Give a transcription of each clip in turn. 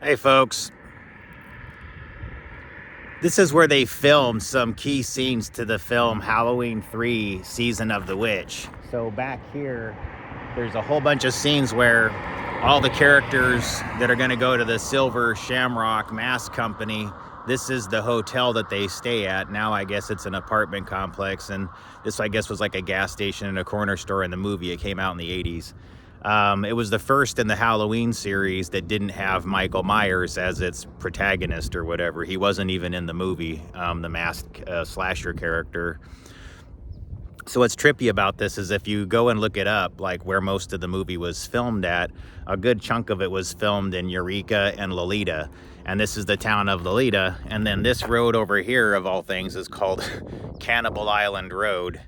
Hey folks, this is where they filmed some key scenes to the film Halloween 3 Season of the Witch. So back here, there's a whole bunch of scenes where all the characters that are going to go to the Silver Shamrock Mask Company, this is the hotel that they stay at. Now I guess it's an apartment complex, and this I guess was like a gas station and a corner store in the movie. It came out in the 80s. It was the first in the Halloween series that didn't have Michael Myers as its protagonist or whatever. He wasn't even in the movie, the masked slasher character. So what's trippy about this is if you go and look it up, like where most of the movie was filmed at, a good chunk of it was filmed in Eureka and Loleta. And this is the town of Loleta. And then this road over here, of all things, is called Cannibal Island Road.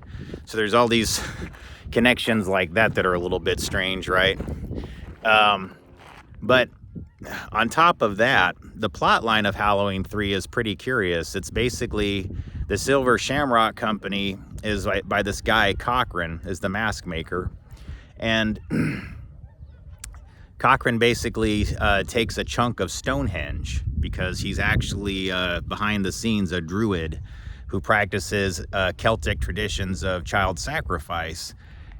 So there's all these connections like that that are a little bit strange, right? But on top of that, the plot line of Halloween 3 is pretty curious. It's basically the Silver Shamrock Company is by this guy, Cochran, is the mask maker. And Cochran basically takes a chunk of Stonehenge because he's actually behind the scenes a druid who practices Celtic traditions of child sacrifice.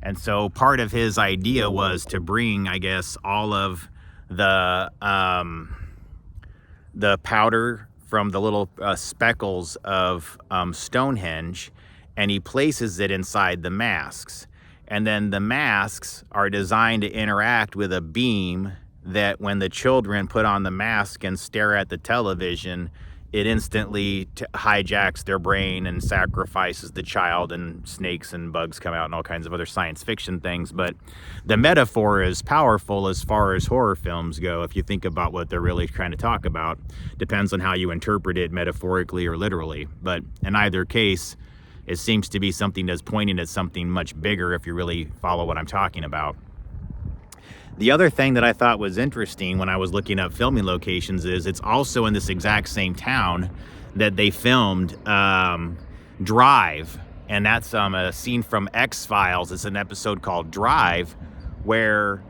And so part of his idea was to bring, I guess, all of the powder from the little speckles of Stonehenge, and he places it inside the masks. And then the masks are designed to interact with a beam that when the children put on the mask and stare at the television, it instantly hijacks their brain and sacrifices the child, and snakes and bugs come out and all kinds of other science fiction things. But the metaphor is powerful as far as horror films go. If you think about what they're really trying to talk about, depends on how you interpret it metaphorically or literally. But in either case, it seems to be something that's pointing at something much bigger if you really follow what I'm talking about. The other thing that I thought was interesting when I was looking up filming locations is it's also in this exact same town that they filmed Drive. And that's a scene from X-Files. It's an episode called Drive where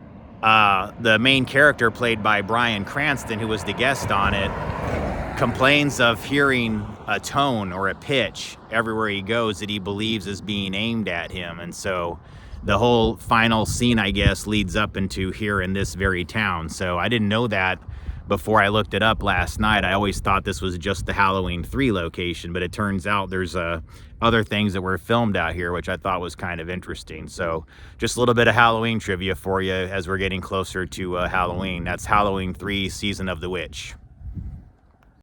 the main character played by Bryan Cranston, who was the guest on it, complains of hearing a tone or a pitch everywhere he goes that he believes is being aimed at him. And so the whole final scene, I guess, leads up into here in this very town. So I didn't know that before I looked it up last night. I always thought this was just the Halloween 3 location, but it turns out there's other things that were filmed out here, which I thought was kind of interesting. So just a little bit of Halloween trivia for you as we're getting closer to Halloween. That's Halloween 3 Season of the Witch.